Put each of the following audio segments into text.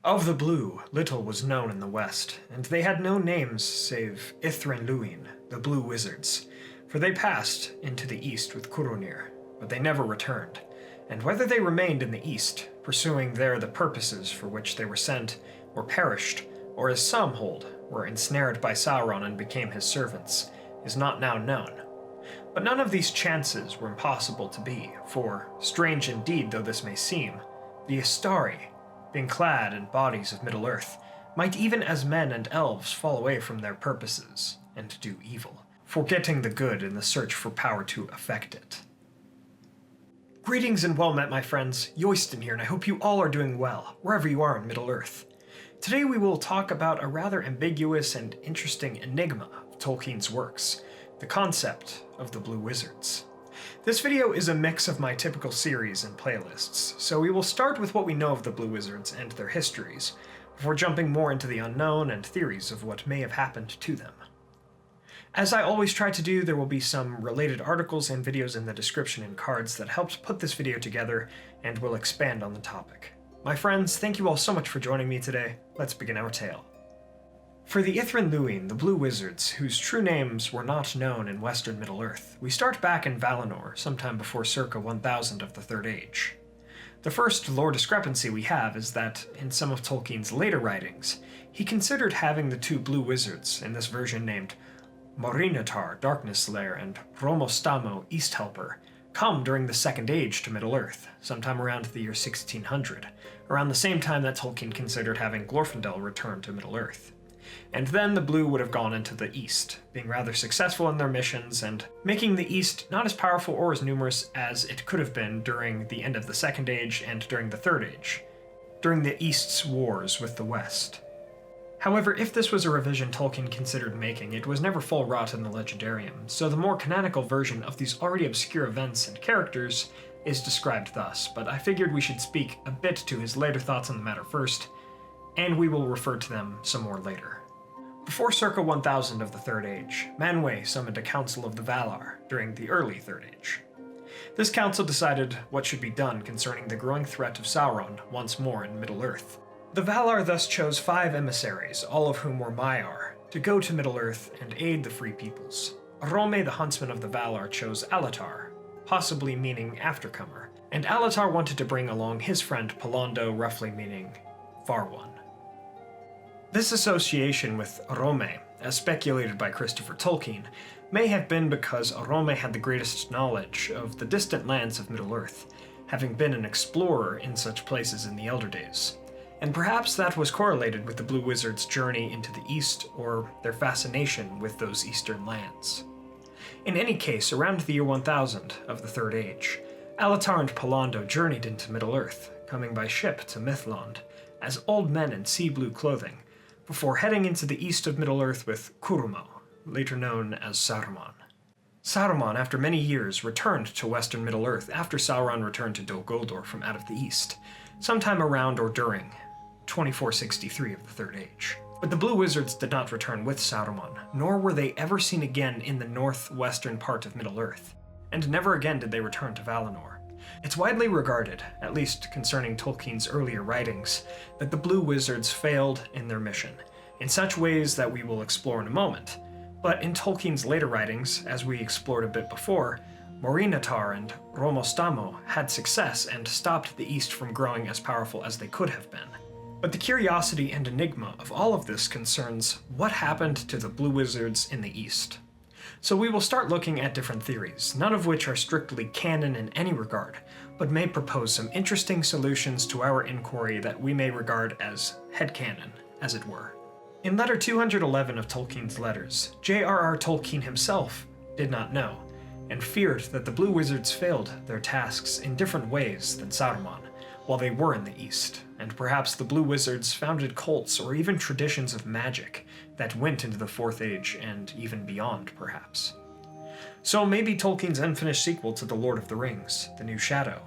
Of the blue, little was known in the west, and they had no names save Ithrin Luin, the blue wizards, for they passed into the east with Curunir, but they never returned, and whether they remained in the east, pursuing there the purposes for which they were sent, or perished, or as some hold, were ensnared by Sauron and became his servants, is not now known. But none of these chances were impossible to be, for, strange indeed though this may seem, the Istari, being clad in bodies of Middle-earth, might even as men and elves fall away from their purposes, and do evil, forgetting the good in the search for power to effect it. Greetings and well met, my friends. Yoistin here, and I hope you all are doing well, wherever you are in Middle-earth. Today we will talk about a rather ambiguous and interesting enigma of Tolkien's works, the concept of the Blue Wizards. This video is a mix of my typical series and playlists, so we will start with what we know of the Blue Wizards and their histories, before jumping more into the unknown and theories of what may have happened to them. As I always try to do, there will be some related articles and videos in the description and cards that helped put this video together and will expand on the topic. My friends, thank you all so much for joining me today. Let's begin our tale. For the Ithrin Luin, the Blue Wizards, whose true names were not known in Western Middle-earth, we start back in Valinor, sometime before circa 1000 of the Third Age. The first lore discrepancy we have is that, in some of Tolkien's later writings, he considered having the two Blue Wizards, in this version named Morinehtar, Darkness Lair, and Rómestámo, East Helper, come during the Second Age to Middle-earth, sometime around the year 1600, around the same time that Tolkien considered having Glorfindel return to Middle-earth. And then the Blue would have gone into the East, being rather successful in their missions and making the East not as powerful or as numerous as it could have been during the end of the Second Age and during the Third Age, during the East's wars with the West. However, if this was a revision Tolkien considered making, it was never full wrought in the Legendarium, so the more canonical version of these already obscure events and characters is described thus, but I figured we should speak a bit to his later thoughts on the matter first, and we will refer to them some more later. Before circa 1000 of the Third Age, Manwë summoned a council of the Valar during the early Third Age. This council decided what should be done concerning the growing threat of Sauron once more in Middle-earth. The Valar thus chose 5 emissaries, all of whom were Maiar, to go to Middle-earth and aid the Free Peoples. Arome, the huntsman of the Valar, chose Alatar, possibly meaning aftercomer, and Alatar wanted to bring along his friend Pallando, roughly meaning Far One. This association with Arome, as speculated by Christopher Tolkien, may have been because Arome had the greatest knowledge of the distant lands of Middle-earth, having been an explorer in such places in the Elder Days. And perhaps that was correlated with the Blue Wizards' journey into the East, or their fascination with those eastern lands. In any case, around the year 1000 of the Third Age, Alatar and Pallando journeyed into Middle-earth, coming by ship to Mithlond, as old men in sea blue clothing, before heading into the east of Middle-earth with Curumo, later known as Saruman. Saruman, after many years, returned to western Middle-earth after Sauron returned to Dol Guldur from out of the east, sometime around or during 2463 of the Third Age. But the Blue Wizards did not return with Saruman, nor were they ever seen again in the northwestern part of Middle-earth, and never again did they return to Valinor. It's widely regarded, at least concerning Tolkien's earlier writings, that the Blue Wizards failed in their mission, in such ways that we will explore in a moment. But in Tolkien's later writings, as we explored a bit before, Morinehtar and Rómestámo had success and stopped the East from growing as powerful as they could have been. But the curiosity and enigma of all of this concerns what happened to the Blue Wizards in the East. So we will start looking at different theories, none of which are strictly canon in any regard, but may propose some interesting solutions to our inquiry that we may regard as headcanon, as it were. In letter 211 of Tolkien's letters, J.R.R. Tolkien himself did not know, and feared that the Blue Wizards failed their tasks in different ways than Saruman, while they were in the East, and perhaps the Blue Wizards founded cults or even traditions of magic that went into the Fourth Age and even beyond, perhaps. So maybe Tolkien's unfinished sequel to The Lord of the Rings, The New Shadow,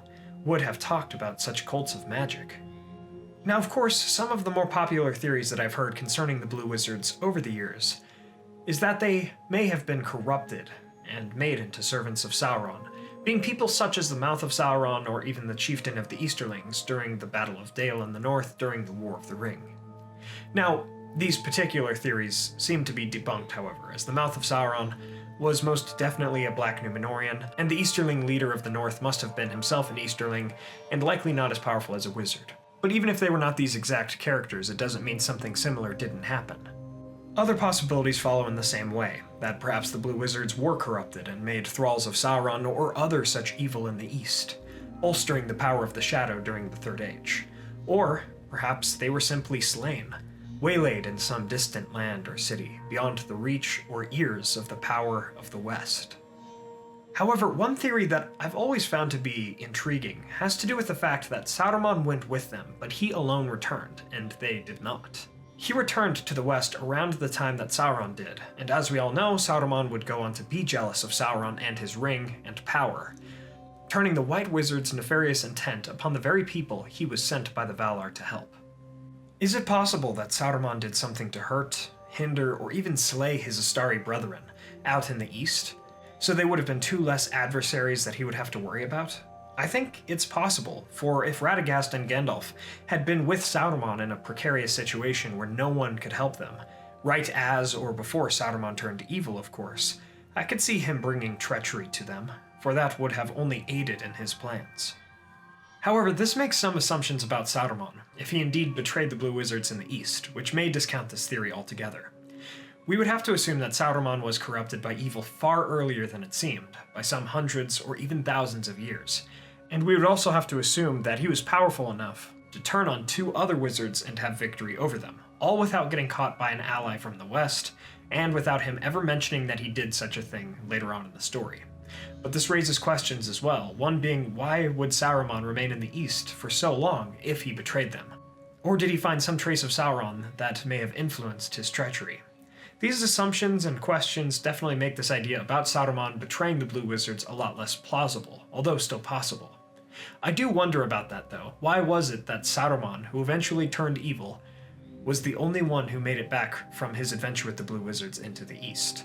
would have talked about such cults of magic. Now, of course, some of the more popular theories that I've heard concerning the Blue Wizards over the years is that they may have been corrupted and made into servants of Sauron being people such as the Mouth of Sauron or even the chieftain of the Easterlings during the Battle of Dale in the north during the War of the Ring. Now, these particular theories seem to be debunked, however, as the Mouth of Sauron was most definitely a black Númenórean, and the Easterling leader of the North must have been himself an Easterling, and likely not as powerful as a wizard. But even if they were not these exact characters, it doesn't mean something similar didn't happen. Other possibilities follow in the same way, that perhaps the Blue Wizards were corrupted and made thralls of Sauron or other such evil in the East, bolstering the power of the Shadow during the Third Age. Or perhaps they were simply slain, waylaid in some distant land or city, beyond the reach or ears of the power of the West. However, one theory that I've always found to be intriguing has to do with the fact that Saruman went with them, but he alone returned, and they did not. He returned to the West around the time that Sauron did, and as we all know, Saruman would go on to be jealous of Sauron and his ring and power, turning the White Wizard's nefarious intent upon the very people he was sent by the Valar to help. Is it possible that Saruman did something to hurt, hinder, or even slay his Astari brethren out in the East, so they would have been two less adversaries that he would have to worry about? I think it's possible, for if Radagast and Gandalf had been with Saruman in a precarious situation where no one could help them, right as or before Saruman turned evil, of course, I could see him bringing treachery to them, for that would have only aided in his plans. However, this makes some assumptions about Saruman, if he indeed betrayed the Blue Wizards in the East, which may discount this theory altogether. We would have to assume that Saruman was corrupted by evil far earlier than it seemed, by some hundreds or even thousands of years, and we would also have to assume that he was powerful enough to turn on two other wizards and have victory over them, all without getting caught by an ally from the West, and without him ever mentioning that he did such a thing later on in the story. But this raises questions as well, one being why would Saruman remain in the East for so long if he betrayed them? Or did he find some trace of Sauron that may have influenced his treachery? These assumptions and questions definitely make this idea about Saruman betraying the Blue Wizards a lot less plausible, although still possible. I do wonder about that though. Why was it that Saruman, who eventually turned evil, was the only one who made it back from his adventure with the Blue Wizards into the East?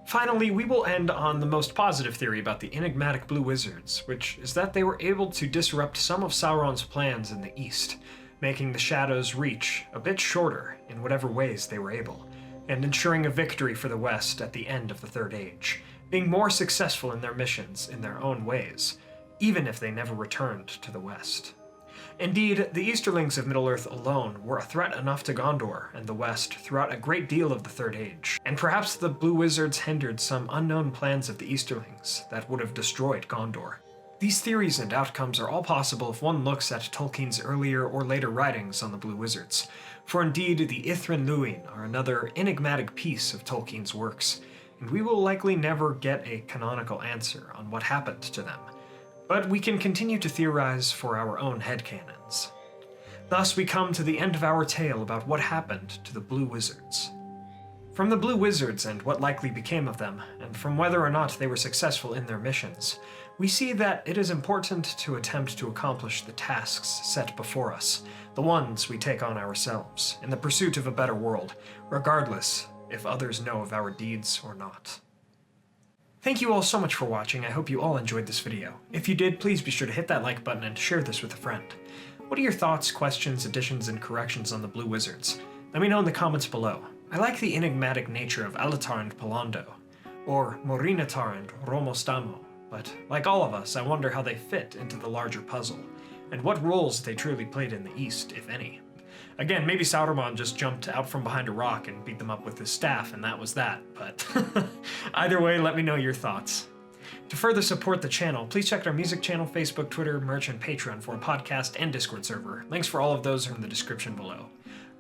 Finally, we will end on the most positive theory about the enigmatic Blue Wizards, which is that they were able to disrupt some of Sauron's plans in the East, making the Shadow's reach a bit shorter in whatever ways they were able, and ensuring a victory for the West at the end of the Third Age, being more successful in their missions in their own ways, even if they never returned to the West. Indeed, the Easterlings of Middle-earth alone were a threat enough to Gondor and the West throughout a great deal of the Third Age, and perhaps the Blue Wizards hindered some unknown plans of the Easterlings that would have destroyed Gondor. These theories and outcomes are all possible if one looks at Tolkien's earlier or later writings on the Blue Wizards, for indeed the Ithran Luin are another enigmatic piece of Tolkien's works, and we will likely never get a canonical answer on what happened to them. But we can continue to theorize for our own headcanons. Thus we come to the end of our tale about what happened to the Blue Wizards. From the Blue Wizards and what likely became of them, and from whether or not they were successful in their missions, we see that it is important to attempt to accomplish the tasks set before us, the ones we take on ourselves, in the pursuit of a better world, regardless if others know of our deeds or not. Thank you all so much for watching. I hope you all enjoyed this video. If you did, please be sure to hit that like button and share this with a friend. What are your thoughts, questions, additions, and corrections on the Blue Wizards? Let me know in the comments below. I like the enigmatic nature of Alatar and Pallando, or Morinehtar and Rómestámo, but like all of us, I wonder how they fit into the larger puzzle, and what roles they truly played in the East, if any. Again, maybe Saruman just jumped out from behind a rock and beat them up with his staff, and that was that, but either way, let me know your thoughts. To further support the channel, please check out our music channel, Facebook, Twitter, merch, and Patreon for a podcast and Discord server. Links for all of those are in the description below.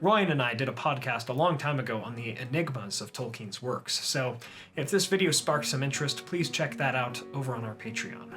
Royan and I did a podcast a long time ago on the enigmas of Tolkien's works, so if this video sparked some interest, please check that out over on our Patreon.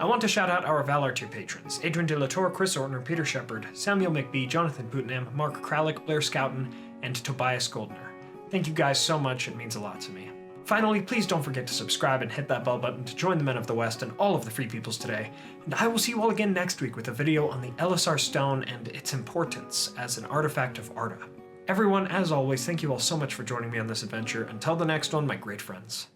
I want to shout out our Valar tier patrons: Adrian De La Torre, Chris Ortner, Peter Shepard, Samuel McBee, Jonathan Putnam, Mark Kralik, Blair Scouten, and Tobias Goldner. Thank you guys so much, it means a lot to me. Finally, please don't forget to subscribe and hit that bell button to join the Men of the West and all of the Free Peoples today, and I will see you all again next week with a video on the Elisar Stone and its importance as an artifact of Arda. Everyone, as always, thank you all so much for joining me on this adventure. Until the next one, my great friends.